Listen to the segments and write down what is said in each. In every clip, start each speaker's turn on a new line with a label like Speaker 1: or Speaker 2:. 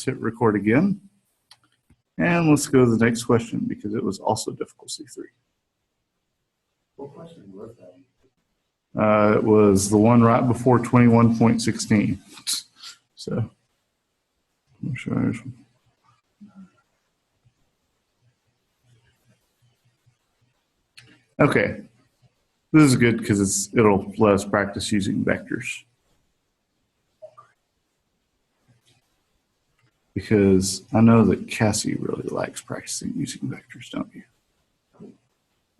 Speaker 1: let's hit record again. And let's go to the next question because it was also difficulty 3.
Speaker 2: What question was that?
Speaker 1: It was the one right before 21.16. So, I'm sure. Okay, this is good because it'll let us practice using vectors. Because I know that Cassie really likes practicing using vectors, don't you?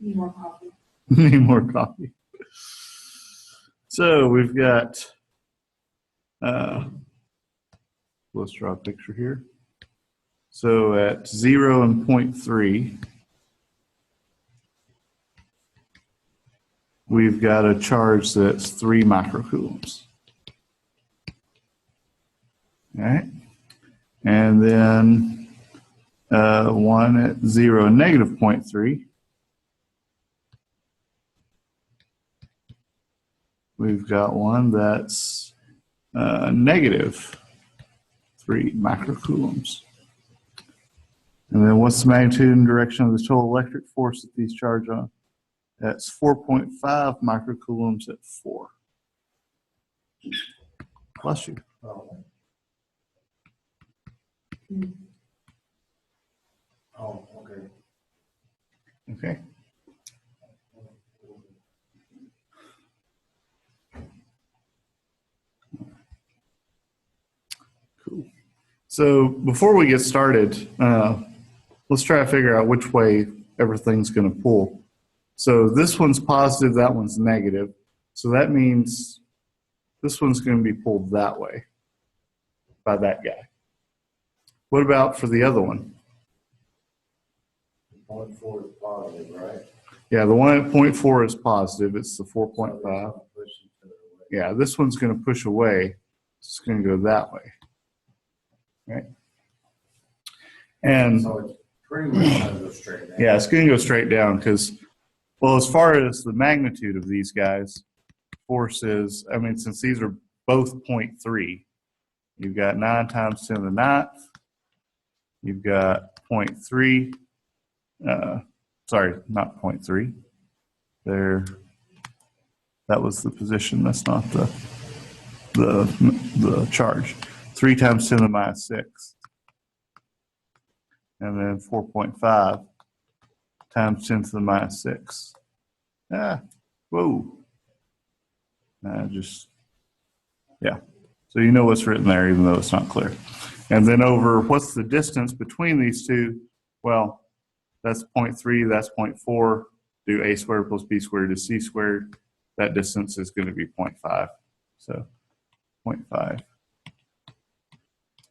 Speaker 3: Need more coffee.
Speaker 1: Need more coffee. So we've got, let's draw a picture here. So at 0 and 0.3, we've got a charge that's 3 microcoulombs. All right. And then one at 0 and negative 0.3. We've got one that's negative 3 microcoulombs. And then what's the magnitude and direction of the total electric force that these charge on? That's 4.5 microcoulombs at 4. Bless you.
Speaker 2: Oh, okay.
Speaker 1: Okay. Cool. So before we get started, let's try to figure out which way everything's going to pull. So this one's positive, that one's negative. So that means this one's going to be pulled that way by that guy. What about for the other one?
Speaker 2: 0.4 is positive, right?
Speaker 1: Yeah, the one at 0.4 is positive. It's the 4.5. Yeah, this one's going to push away. It's going to go that way. Right? And
Speaker 2: so it's pretty much going to go straight down.
Speaker 1: yeah, it's going to go straight down because, well, as far as the magnitude of these guys, force is, I mean, since these are both 0.3, you've got 9 times 10 to the 9th. You've got 0.3, sorry, not 0.3. There, that was the position. That's not the charge. 3 times 10 to the minus 6. And then 4.5 times 10 to the minus 6. Whoa. Yeah. So you know what's written there, even though it's not clear. And then over, what's the distance between these two? Well, that's 0.3, that's 0.4. Do a squared plus b squared is c squared. That distance is going to be 0.5. So 0.5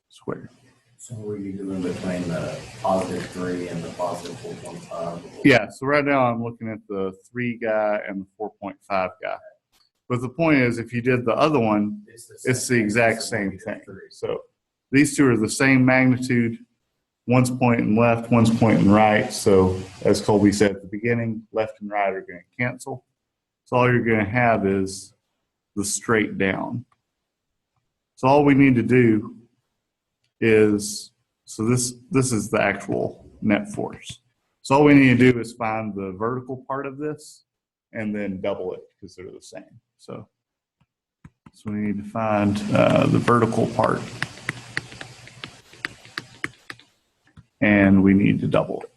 Speaker 1: squared.
Speaker 2: So what are you doing between the positive 3 and the positive 4.5?
Speaker 1: Yeah, so right now I'm looking at the 3 guy and the 4.5 guy. But the point is, if you did the other one, it's the exact same thing. So these two are the same magnitude. One's pointing left, one's pointing right. So as Colby said at the beginning, left and right are going to cancel. So all you're going to have is the straight down. So all we need to do is, so this is the actual net force. So all we need to do is find the vertical part of this and then double it because they're the same. So we need to find the vertical part. And we need to double it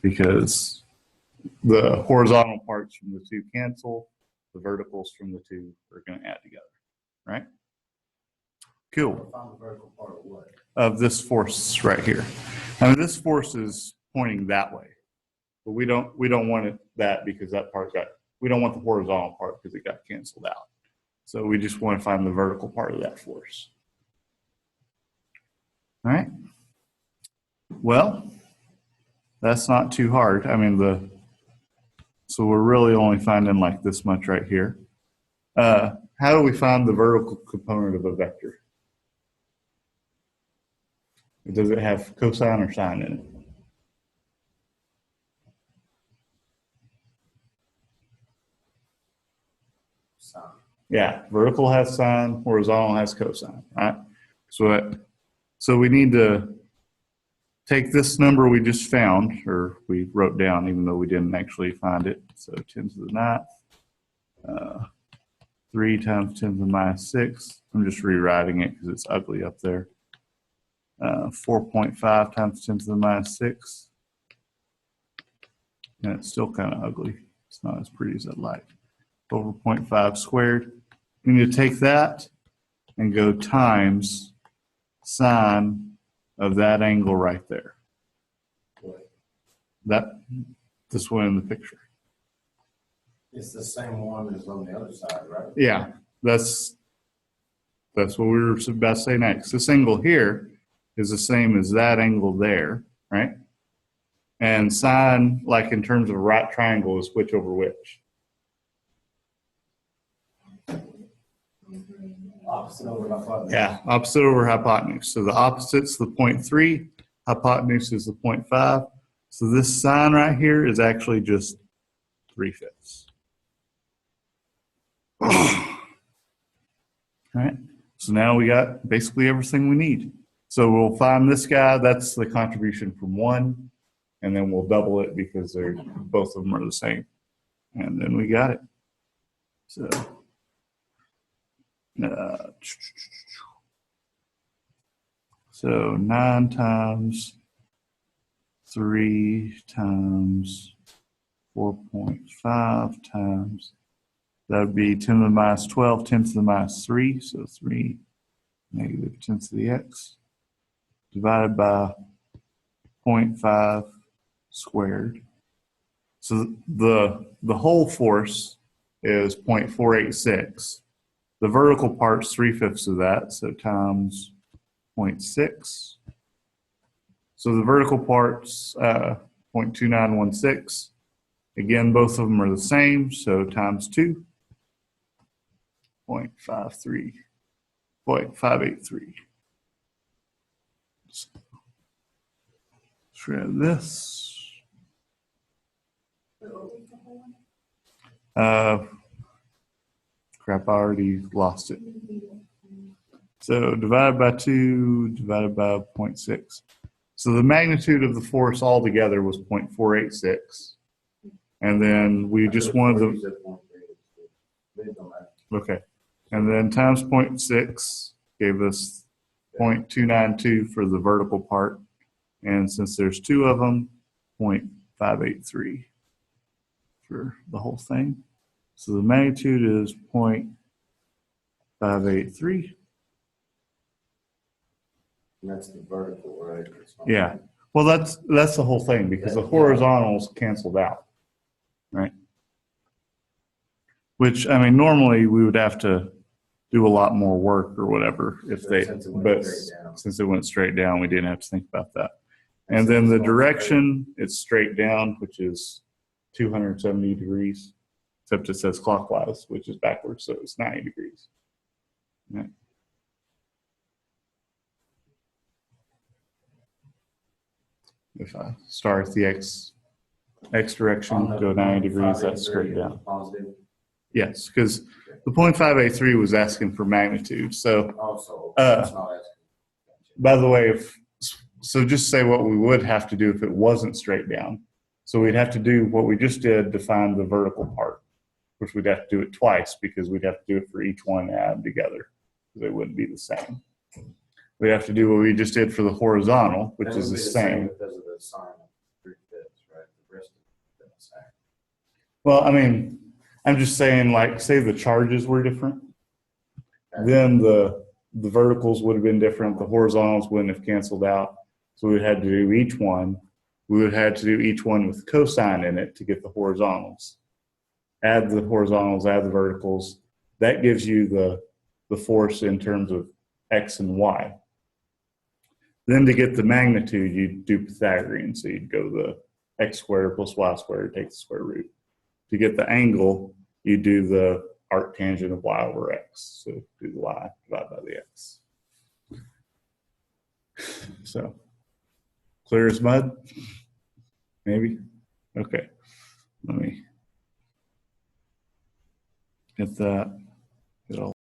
Speaker 1: because the horizontal parts from the two cancel, the verticals from the two are going to add together, right? Cool.
Speaker 2: Find the vertical part of what?
Speaker 1: Of this force right here. I mean, this force is pointing that way, but we don't want it that because that part we don't want the horizontal part because it got canceled out. So we just want to find the vertical part of that force. All right. Well, that's not too hard. I mean, so we're really only finding like this much right here. How do we find the vertical component of a vector? Does it have cosine or sine in it?
Speaker 2: Sine.
Speaker 1: Yeah, vertical has sine, horizontal has cosine, right? So we need to take this number we just found, or we wrote down, even though we didn't actually find it. So 10 to the ninth, 3 times 10 to the minus 6. I'm just rewriting it because it's ugly up there. 4.5 times 10 to the minus 6. And it's still kind of ugly. It's not as pretty as I'd like. Over 0.5 squared. We need to take that and go times sine of that angle right there. This one in the picture.
Speaker 2: It's the same one as on the other side, right?
Speaker 1: Yeah, that's what we were about to say next. This angle here is the same as that angle there, right? And sine, like in terms of a right triangle, is which over which?
Speaker 2: Opposite over hypotenuse.
Speaker 1: Yeah, opposite over hypotenuse. So the opposite's the 0.3, hypotenuse is the 0.5. So this sine right here is actually just 3/5. All right, so now we got basically everything we need. So we'll find this guy, that's the contribution from 1, and then we'll double it because both of them are the same. And then we got it. So 9 times 3 times 4.5 times, that would be 10 to the minus 12, 10 to the minus 3, so 3 negative 10 to the x, divided by 0.5 squared. So the whole force is 0.486. The vertical part's 3/5 of that, so times 0.6. So the vertical part's 0.2916. Again, both of them are the same, so times 2, 0.583. Shred this. Crap, I already lost it. So divided by 2, divided by 0.6. So the magnitude of the force altogether was 0.486. And then we just wanted the, okay. And then times 0.6 gave us 0.292 for the vertical part. And since there's 2 of them, 0.583 for the whole thing. So the magnitude is 0.583.
Speaker 2: And that's the vertical, right?
Speaker 1: Yeah. Well, that's the whole thing because the horizontals canceled out, right? Which, I mean, normally we would have to do a lot more work or whatever if they, but since it went straight down, we didn't have to think about that. And then the direction, it's straight down, which is 270 degrees, except it says clockwise, which is backwards, so it's 90 degrees. Right. If I start at the x direction, go 90 degrees, that's straight down.
Speaker 2: Positive.
Speaker 1: Yes, because the 0.583 was asking for magnitude. So,
Speaker 2: Also, it's not asking.
Speaker 1: by the way, so just say what we would have to do if it wasn't straight down. So we'd have to do what we just did to find the vertical part, which we'd have to do it twice because we'd have to do it for each one and add them together. They wouldn't be the same. We have to do what we just did for the horizontal, which is the same.
Speaker 2: Because of the sign of 3/5, right? The rest of the same.
Speaker 1: Well, I mean, I'm just saying, like, say the charges were different, then the verticals would have been different. The horizontals wouldn't have canceled out. So we had to do each one. We would have had to do each one with cosine in it to get the horizontals. Add the horizontals, add the verticals. That gives you the force in terms of X and Y. Then to get the magnitude, you'd do Pythagorean. So you'd go the x squared plus y squared, take the square root. To get the angle, you do the arctangent of y over x. So do the y divided by the x. So clear as mud? Maybe? Okay. Let me get that.